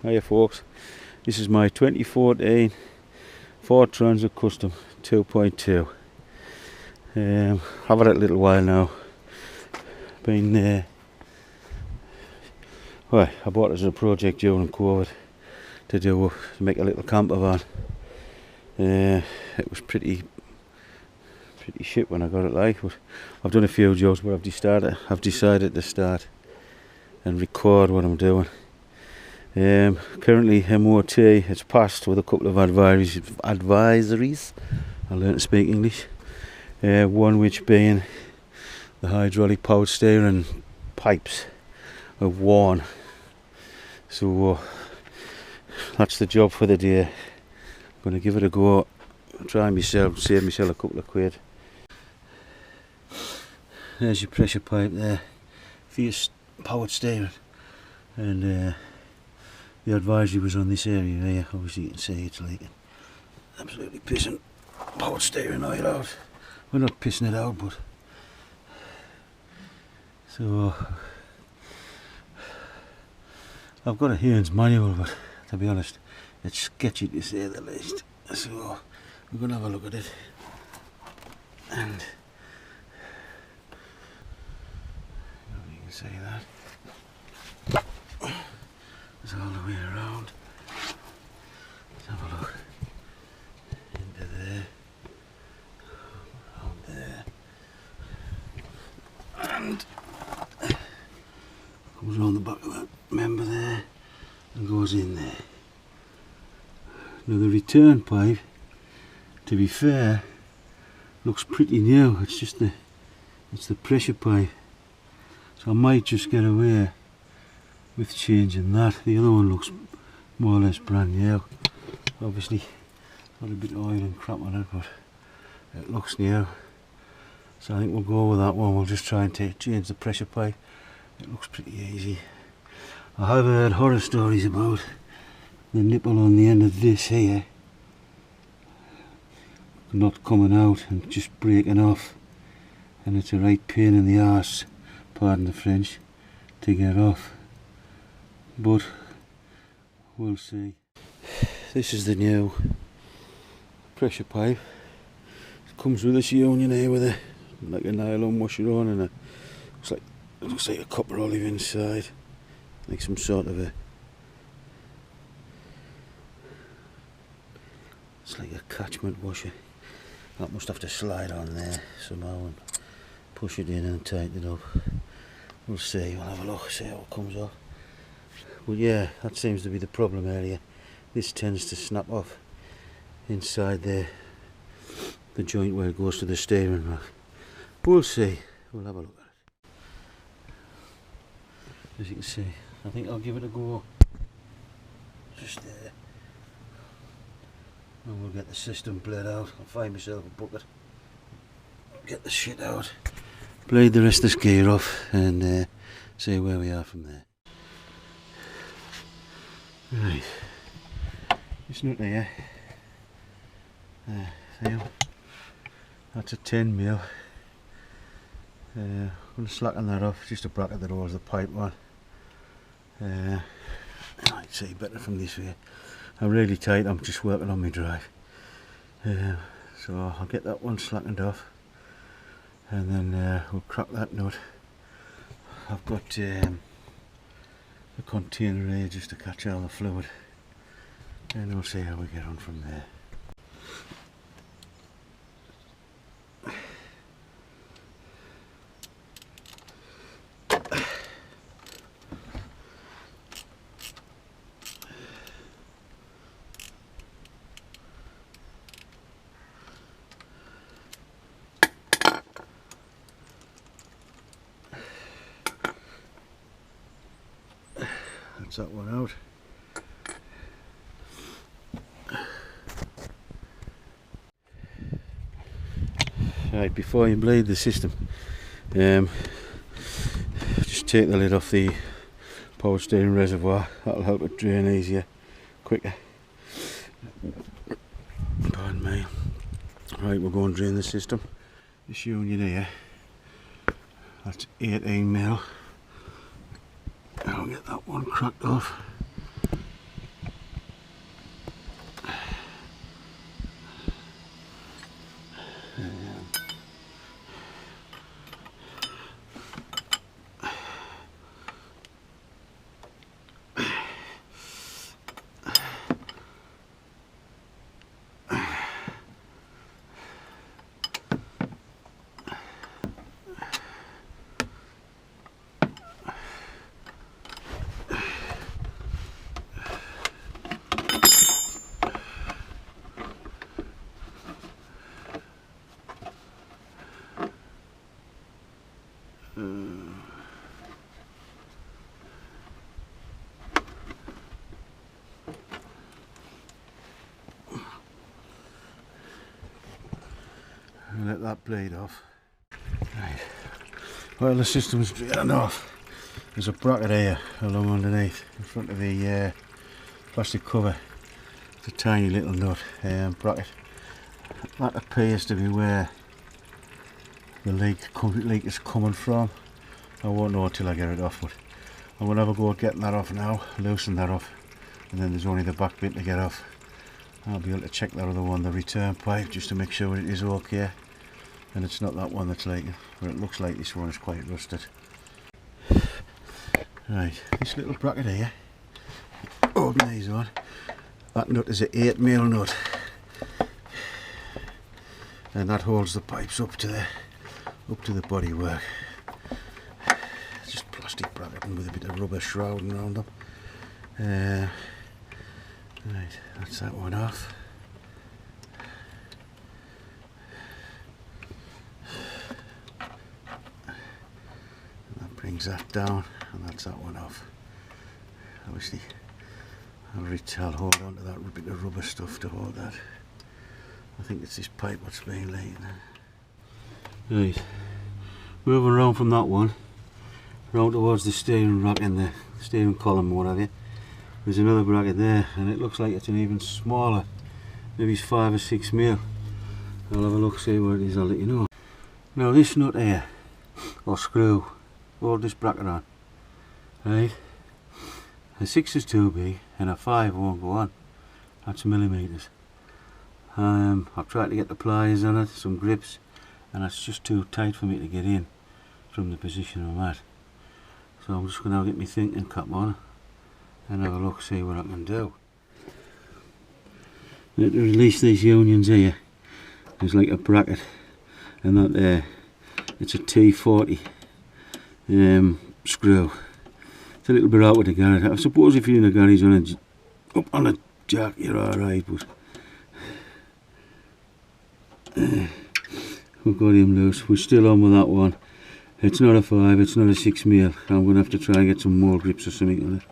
Hiya folks, this is my 2014 Ford Transit Custom 2.2. I've had it a little while now. I bought it as a project during COVID to make a little camper van. It was pretty shit when I got it, but I've done a few jobs, but I've decided to start and record what I'm doing. Currently MOT, it's passed with a couple of advisories. I learned to speak English. One which being the hydraulic powered steering pipes have worn. So that's the job for the day. I'm going to give it a go, try myself, save myself a couple of quid. There's your pressure pipe there for your powered steering, and the advisory was on this area here. Obviously you can see it's like absolutely pissing powered steering oil out. We're not pissing it out, but so I've got a Haynes manual, but to be honest it's sketchy to say the least. So we're going to have a look at it, and you can see that it's all the way around. Let's have a look into there, around there, and comes around the back of that member there and goes in there. Now the return pipe, to be fair, looks pretty new. It's just the pressure pipe, so I might just get away with changing that. The other one looks more or less brand new. Obviously got a bit of oil and crap on it, but it looks new, so I think we'll go with that one. We'll just try and change the pressure pipe. It looks pretty easy. I have heard horror stories about the nipple on the end of this here not coming out and just breaking off, and it's a right pain in the arse, pardon the French, to get off, but we'll see. This is the new pressure pipe. It comes with this union here with a like a nylon washer on, and it looks like a copper olive inside, like some sort of it's like a catchment washer. That must have to slide on there somehow and push it in and tighten it up. We'll see, we'll have a look, see how it comes off. But yeah, that seems to be the problem area. This tends to snap off inside the joint where it goes to the steering rack. We'll see, we'll have a look at it. As you can see, I think I'll give it a go just there, and we'll get the system blade out. I'll find myself a bucket, get the shit out, blade the rest of this gear off, and see where we are from there. Right, it's not there. See, that's a 10mm. I'm going to slacken that off just to bracket that over the pipe one. I'd see better from this way. I'm really tight, I'm just working on my drive. So I'll get that one slackened off, and then we'll crack that nut. I've got the container here just to catch all the fluid, and we'll see how we get on from there. That's that one out. Right, before you blade the system, just take the lid off the power steering reservoir. That'll help it drain easier, quicker. Pardon me. Right, we'll go and drain the system. This union here, that's 18mm. I'll get that one cracked off. Let that blade off. Right. Well, the system's draining off. There's a bracket here along underneath in front of the plastic cover. It's a tiny little nut bracket. That appears to be where the leak is coming from. I won't know until I get it off, but I'm going to have a go at getting that off now, loosen that off, and then there's only the back bit to get off. I'll be able to check that other one, the return pipe, just to make sure it is okay and it's not that one that's leaking, but it looks like this one is quite rusted. Right, this little bracket here, open these on. That nut is an 8mm nut, and that holds the pipes up to the bodywork. It's just plastic bracketing with a bit of rubber shrouding around them. Right, that's that one off. And that brings that down, and that's that one off. Obviously, I'll hold on to that bit of rubber stuff to hold that. I think it's this pipe what's being laid. Right, moving around from that one, round towards the steering rack and the steering column or what have you. There's another bracket there, and it looks like it's an even smaller, maybe it's 5 or 6mm. I'll have a look, see where it is, I'll let you know. Now this nut here, or screw, hold this bracket on, right? A 6 is too big and a 5 won't go on. That's millimetres. I've tried to get the pliers on it, some grips, and it's just too tight for me to get in from the position I'm at. So I'm just going to get my thinking cap on and have a look, see what I can do. Now, to release these unions here, there's like a bracket, and that there, it's a T40 screw. It's a little bit out with the garage. I suppose if you're in a garage up on a jack, you're alright, but we've got him loose. We're still on with that one. It's not a 5, it's not a 6mm. I'm going to have to try and get some more grips or something on it.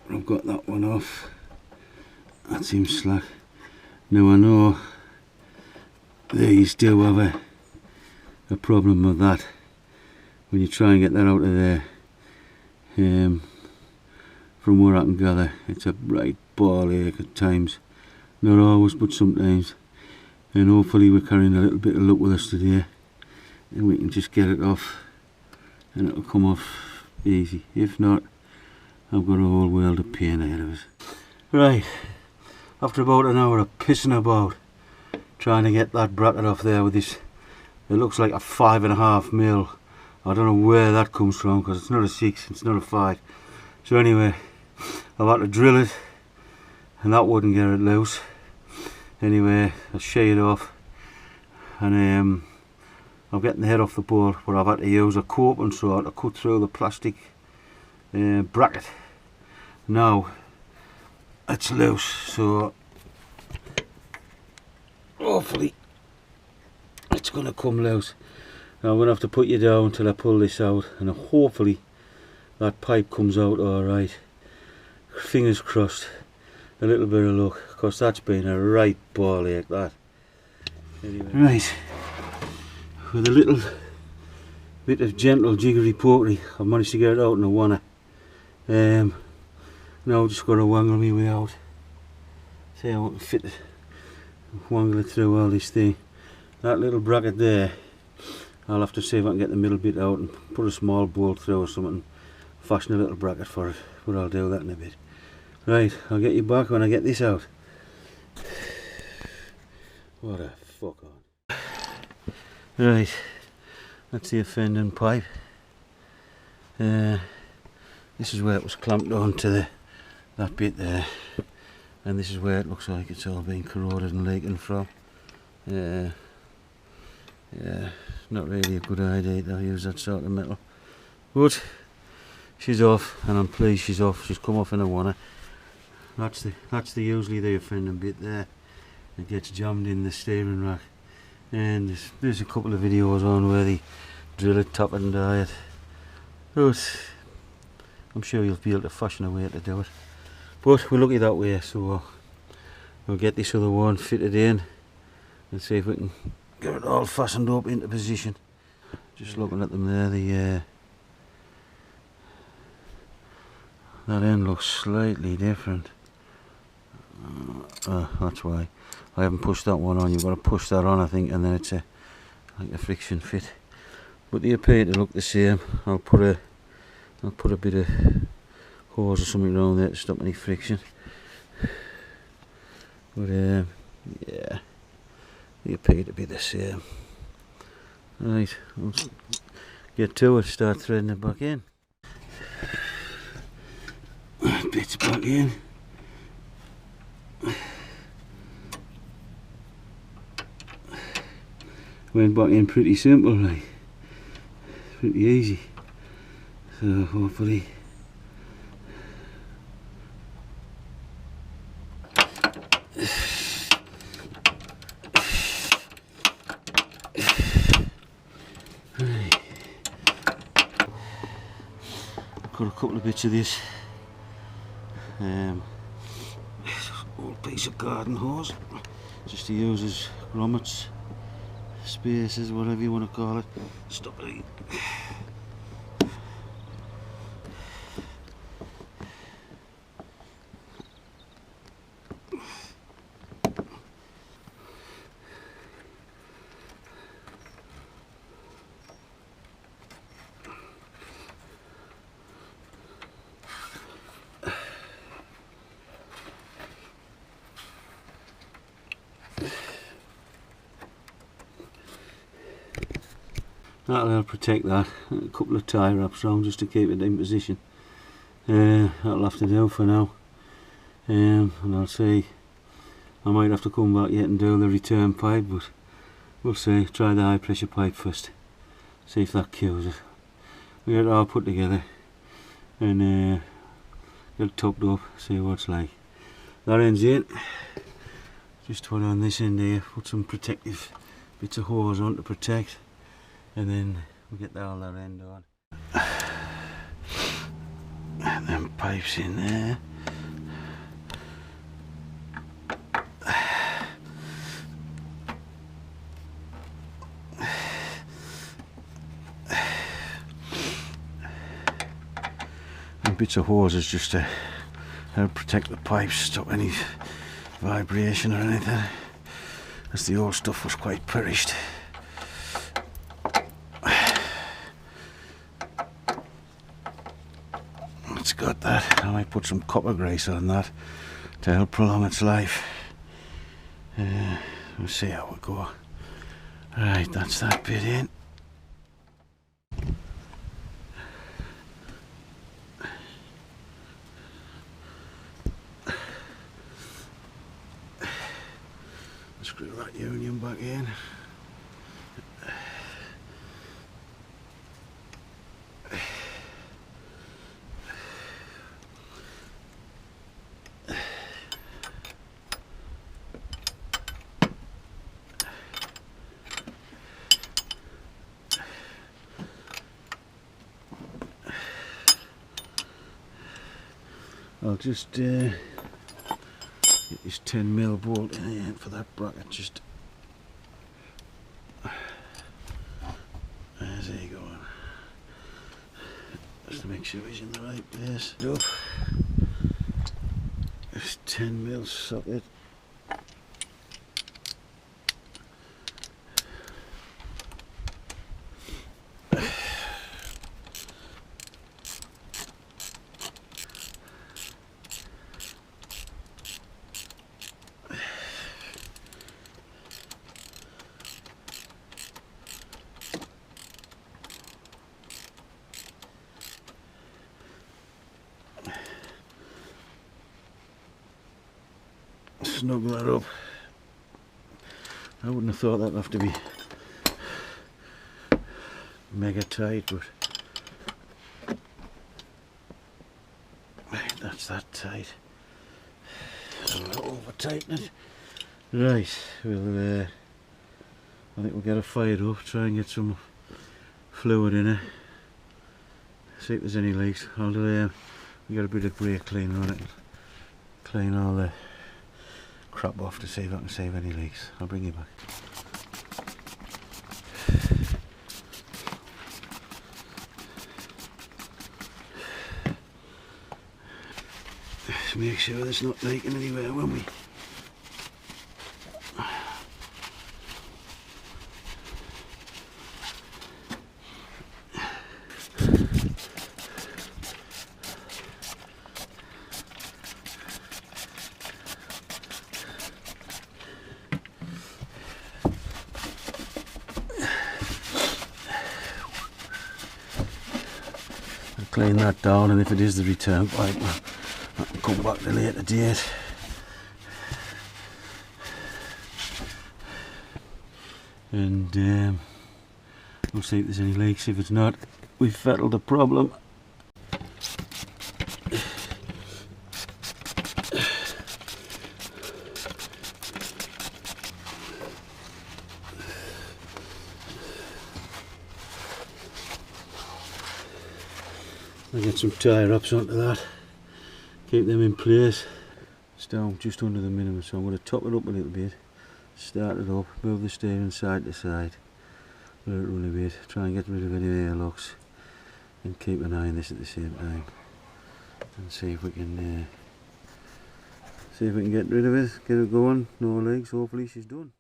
But I've got that one off. That seems slack. Now I know these do have a problem with that. When you try and get that out of there, from what I can gather, it's a right ball ache at times. Not always, but sometimes. And hopefully we're carrying a little bit of luck with us today, and we can just get it off and it'll come off easy. If not, I've got a whole world of pain ahead of us. Right, after about an hour of pissing about trying to get that bracket off there with this, it looks like a 5.5mm. I don't know where that comes from, because it's not a 6, it's not a 5. So anyway, I've had to drill it, and that wouldn't get it loose. Anyway, I sheared it off, and I'm getting the head off the bolt, but I've had to use a coping saw to cut through the plastic bracket. Now it's loose, so hopefully it's going to come loose. Now I'm going to have to put you down till I pull this out, and hopefully that pipe comes out alright. Fingers crossed. A little bit of luck, because that's been a right ball ache, that. Anyway. Right, with a little bit of gentle jiggery pokery, I've managed to get it out in a wanna. Now I've just got to wangle my way out. See how I can fit it, wangle it through all this thing. That little bracket there, I'll have to see if I can get the middle bit out and put a small bolt through or something, fashion a little bracket for it, but I'll do that in a bit. Right, I'll get you back when I get this out. What a fuck on. Right, that's the offending pipe. This is where it was clamped onto that bit there, and this is where it looks like it's all been corroded and leaking from. Yeah, not really a good idea to use that sort of metal, but she's off, and I'm pleased she's off. She's come off in a wanna. That's the usually the offending bit there. It gets jammed in the steering rack, and there's a couple of videos on where they drill it, top it and die it. But I'm sure you'll be able to fashion a way to do it. But we're lucky that way, so we'll get this other one fitted in and see if we can get it all fastened up into position. Just looking at them there, that end looks slightly different. That's why I haven't pushed that one on. You've got to push that on, I think, and then it's like a friction fit. But they appear to look the same. I'll put a bit of hose or something around there to stop any friction. But yeah, they appear to be the same. Right, let's get to it. Start threading it back in. Bits back in. Went back in pretty simple, like pretty easy. So hopefully got a couple of bits of this old piece of garden hose just to use as grommets, spaces, whatever you want to call it. Stop it. That'll protect that. A couple of tie wraps round just to keep it in position. That'll have to do for now. And I'll see. I might have to come back yet and do the return pipe, but we'll see. Try the high pressure pipe first. See if that kills it. We get it all put together and get it topped up. See what it's like. That ends it. Just put on this end here. Put some protective bits of hose on to protect. And then we get all that end on. And then pipes in there. And bits of hoses just to help protect the pipes, stop any vibration or anything. As the old stuff was quite perished. It's got that. I might put some copper grease on that to help prolong its life. We'll see how we go. Right, that's that bit in. Screw that union back in. I'll just get this 10mm bolt in here for that bracket. Just there's he going. Just to make sure he's in the right place. Up. This 10mm socket. Snuggle that up. I wouldn't have thought that'd have to be mega tight, but right, that's that tight. So we'll over tighten it. Right, we'll I think we'll get it fired up, try and get some fluid in it. See if there's any leaks. I'll we got a bit of brake cleaner on it. Clean all the crap off to see if I can save any leaks. I'll bring you back. Just make sure there's not leaking anywhere when we clean that down, and if it is the return pipe, I can come back at a later date. And we'll see if there's any leaks. If it's not, we've settled the problem. I'll get some tyre wraps onto that, keep them in place. It's down just under the minimum, so I'm going to top it up a little bit, start it up, move the steering side to side, let it run a bit, try and get rid of any airlocks, and keep an eye on this at the same time, and see if we can get rid of it, get it going. No leaks, hopefully she's done.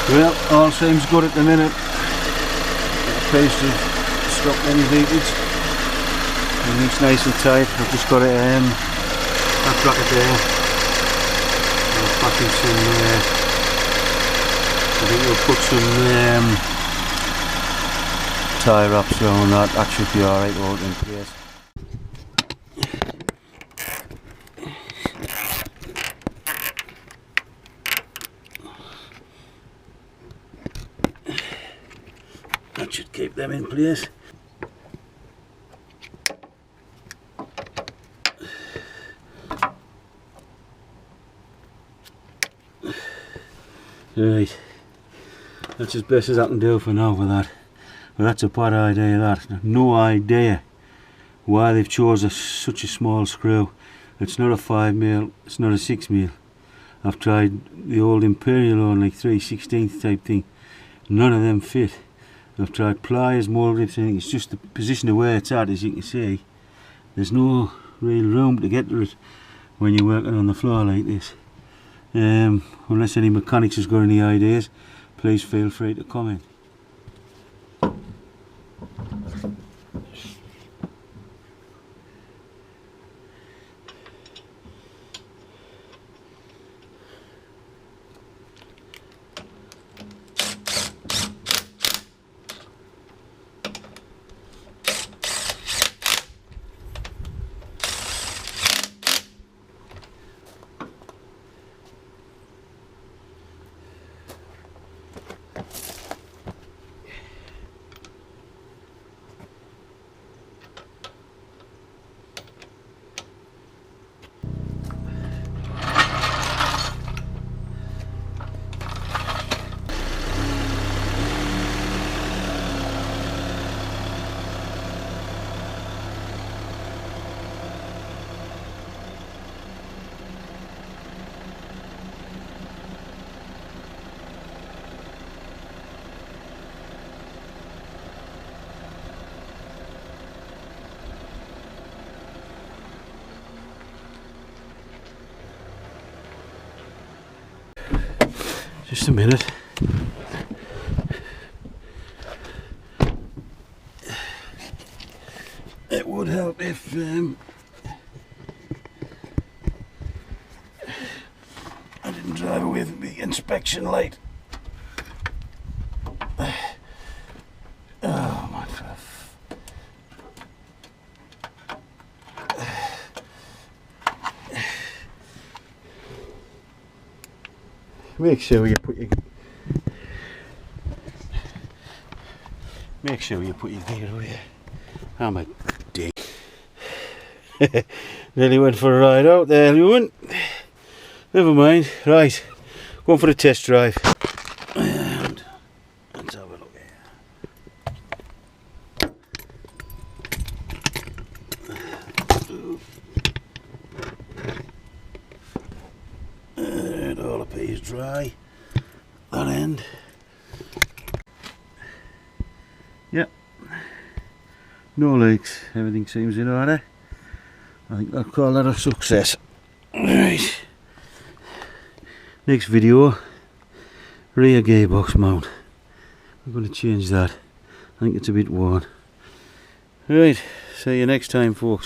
Well, all seems good at the minute. It appears to stop any leakage. Everything's nice and tight. I've just got it that bracket there. I'll pack in some I think we'll put some tyre wraps around that. That should be alright to hold it in place. That should keep them in place. Right, that's as best as I can do for now for that. But that's a bad idea, that. No idea why they've chosen such a small screw. It's not a 5mm, it's not a 6mm. I've tried the old Imperial on, like 3/16 type thing. None of them fit. I've tried pliers, mould grips, and it's just the position of where it's at, as you can see. There's no real room to get to it when you're working on the floor like this. Unless any mechanics has got any ideas, please feel free to comment. Just a minute. It would help if I didn't drive away with the inspection light. make sure you put your gear away. I'm a dick. Nearly went for a ride out there, Ewan. Never mind. Right, going for a test drive. And let's have a look here. It all appears dry. That end. Yep. No leaks. Everything seems in order. I think I'll call that a success. Right. Next video, rear gearbox mount. I'm going to change that. I think it's a bit worn. Right, see you next time, folks.